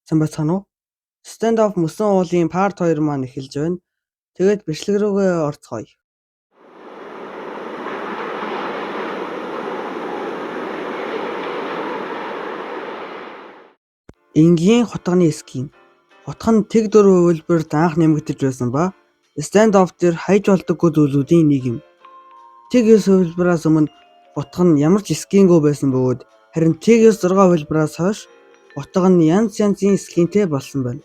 Сайн байцгаана уу? Stand up мөсөн уулын part 2 маань эхэлж байна. Тэгээд бичлэг рүүгээ орцгоё. Энгийн хотгоны эсхийн. Хотго нь тэг дөрвөн үйлбэрт анх нэмэгдэж байсан ба stand up дээр хайж болдоггүй зүйлүүдийн нэг юм. Тэг 9 үйлбэраас өмнө хотго нь ямар ч эскингүй байсан бөгөөд харин тэг 6 үйлбэраас хойш хотго нь янз янзын эскинтэй болсон байна.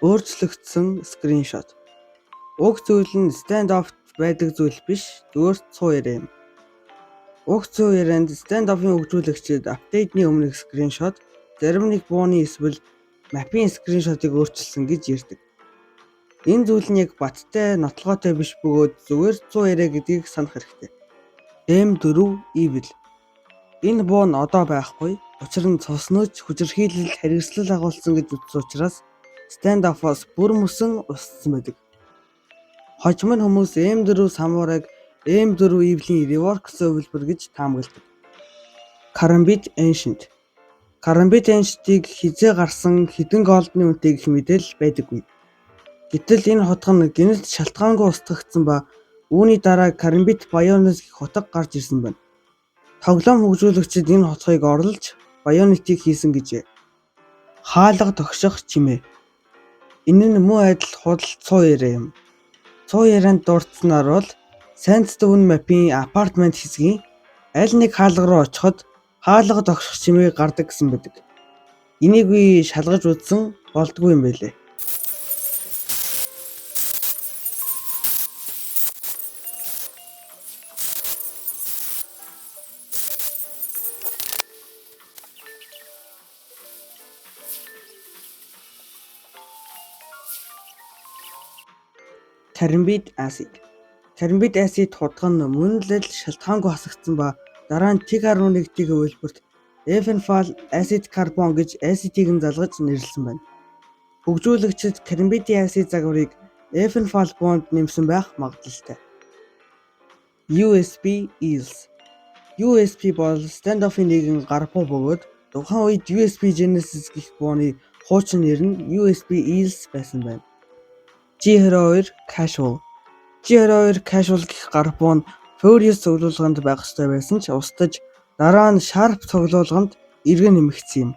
Өөрчлөгдсөн скриншот. Уг зүйл нь stand up байдаг зүйл биш, зүгээр цуу яриа юм. Уг цуу ярианд stand up-ын хөгжүүлэгчид апдейтны өмнөх скриншот, зарим нэг бууны эсвэл мапын скриншотыг өөрчилсөн гэж ярьдаг. Энэ зүйл нь яг баттай, нотлоготой биш бөгөөд зүгээр цуу яриа гэдгийг санах хэрэгтэй. M4 Evil. Энэ буу нь одоо байхгүй. Учир нь цуснууч хүчирхийлэл хэрэгслэл агуулсан гэж үзсэн учраас stand up-аас бүр мөсөн устсан байдаг. Хожим нь хүмүүс M4 Samurai-г M4 Evil-ийн rework зөвлөбөр гэж таамагладаг. Karambit Ancient. Karambit Ancient-ийг хизээ гарсан хэдэн голдны үнэтэй гэх мэдээлэл байдаггүй. Гэтэл энэ хотго нь гэнэт шалтгаангүй устгагдсан ба үүний дараа Karambit Bionis гэх хотго гарч ирсэн байна. Тоглоом хөгжүүлэгчид энэ хотгыг орлож Bionis-ийг хийсэн гэжээ. Хаалга тогших чимээ. Энэ нь муу адил худал цуу яриа юм. Цуу ярианд дурдсанаар бол Sandstone map-ийн апартмент хэсгийн аль нэг хаалга руу очиход хаалга тогших чимээ гардаг гэсэн байдаг. Энийг би шалгаж үзсэн болдгүй юм байлээ. Karambit Acid. Karambit Acid хотго нь мөн л шалтгаангүй хасагдсан ба дараа нь TIG 11-ийн үйлбэрт Evenfall Acid Carbon гэж acid-ийг нь залгаж нэрлсэн байна. Хөгжүүлэгчид Karambit-ийн acid загварыг Evenfall буунд нэмсэн байх магадлалтай. USB Eels. USB бол stand-up-ын нэгэн гар буу бөгөөд тухайн үед USB Genesis гэх бууны хуучин нэр нь USB Eels байсан байна. G22 Casual. G22 Casual гэх гар буу нь Furious цуглуулганд байх ёстой байсан ч устдаж дараа нь Sharp цуглуулганд эргэн нэмэгдсэн юм.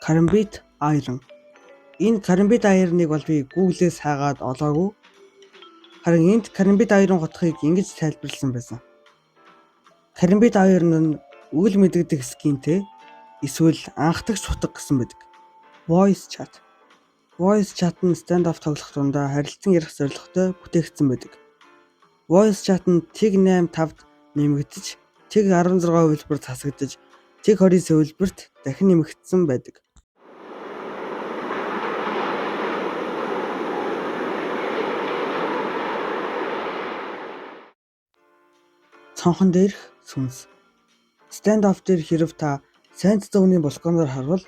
Karambit Iron. Энэ Karambit Iron-ыг бол би Google-ээс хайгаад олоогүй. Харин энд Karambit Iron хотхыг ингэж тайлбарласан байсан. Karambit Iron нь үйл мэдэгдэх скинтэй эсвэл анхдагч утга гэсэн байдаг. Voice chat. Voice chat нь stand-up тоглох дундаа харилцан ярих зорилготой бүтээгдсэн байдаг. Voice chat нь TIG 85-д нэмэгдэж, TIG 16 үйлбэрт хасагдаж, TIG 29 үйлбэрт дахин нэмэгдсэн байдаг. Цонхон дээрх сүнс. Stand-up дээр хэрв та Sandstone-ийн балконоор харвал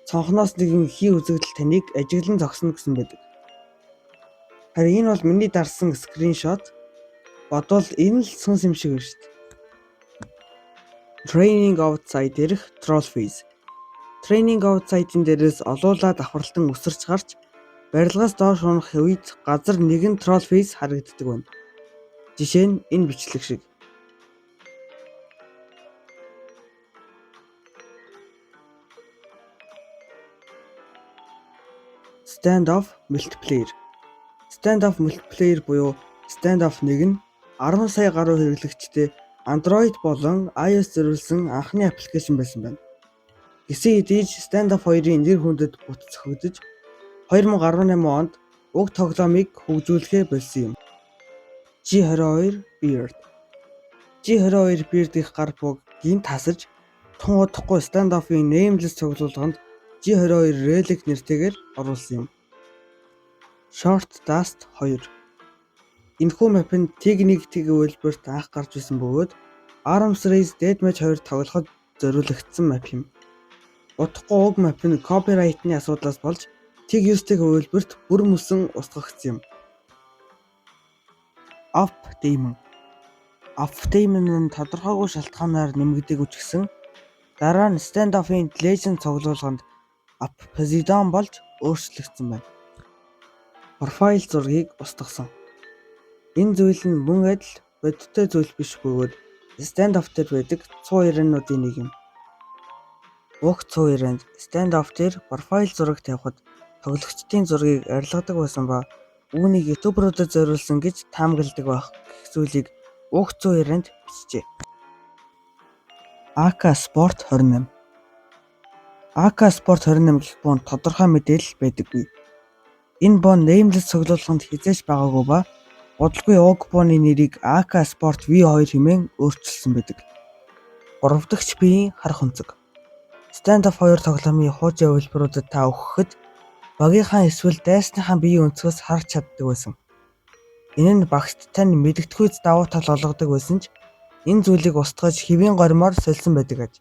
цонхноос нэгэн хий үзэгдэл таныг ажиглан зогсно гэсэн байдаг. Харин энэ бол миний дарсан скриншот. Бодвол энэ л сүнс юм шиг байна шүү дээ. Training outside дээрх troll face. Training outside-ын дээрээс олуулаад давхарлан өсөрч гарч барилгаас доош унах үед газар нэгэн troll face харагддаг байна. Жишээ нь энэ бичлэг шиг. Stand-up multiplayer. Stand-up multiplayer буюу Stand-up 1 нь 10 сая гаруй хэрэглэгчтэй Android болон iOS зориулсан анхны аппликейшн байсан байна. Гэсэн хэдий Stand-up 2-ын нэр хүндэд бут цохигдож 2018 онд уг тоглоомыг хөгжүүлэхээ болсон юм. G22 Beard. G22 Beard гэх гар бууг гинт хасаж тун удахгүй Stand-up-ын Nameless цуглуулганд G22 Relic нэртэйгээр оруулсан юм. Short Dust 2. Энэхүү map нь TIG 1-ийн үйлбэрт анх гарч ирсэн бөгөөд Arms Race Deathmatch 2 тоглоход зориулагдсан map юм. Удахгүй уг map нь copyright-ны асуудлаас болж TIG 9-ийн үйлбэрт бүр мөсөн устгагдсан юм. Up Demon. Up Demon нь тодорхойгүй шалтгаанаар нэмэгдээгүй ч гэсэн дараа нь Stand-up-ын Legend цуглуулганд Poseidon болж өөрчлөгдсөн байна. Профайл зургийг устгасан. Энэ зүйл нь мөн адил бодиттой зүйл биш бөгөөд stand-off дээр байдаг цуу яриануудын нэг юм. Уг цуу ярианд stand-off дээр профайл зураг тавихад тоглогчдын зургийг арилгадаг байсан ба үүнийг ютуберүүдэд зориулсан гэж таамагладаг байх гэх зүйлийг уг цуу ярианд бичжээ. AK Sport 28. AK Sport 28 гэх боо тодорхой мэдээлэл байдаггүй. Энэ боо неймлэс цуглуулганд хязгаарч байгаагүй ба бодлогын уг бооны нэрийг AK Sport V2 хэмээн өөрчилсөн байдаг. 3 дахь биеийн харах өнцөг. Stand-off 2 тоглоомын хуучин хувилбаруудад та өгөхөд багийнхаа эсвэл дайсныхаа биеийн өнцгөөс харж чаддаг байсан. Энэ нь багшд тань мэдгэдэггүйц давуу тал олгодог байсан ч энэ зүйлийг устгаж хэвийн горимоор сольсон байдаг аж.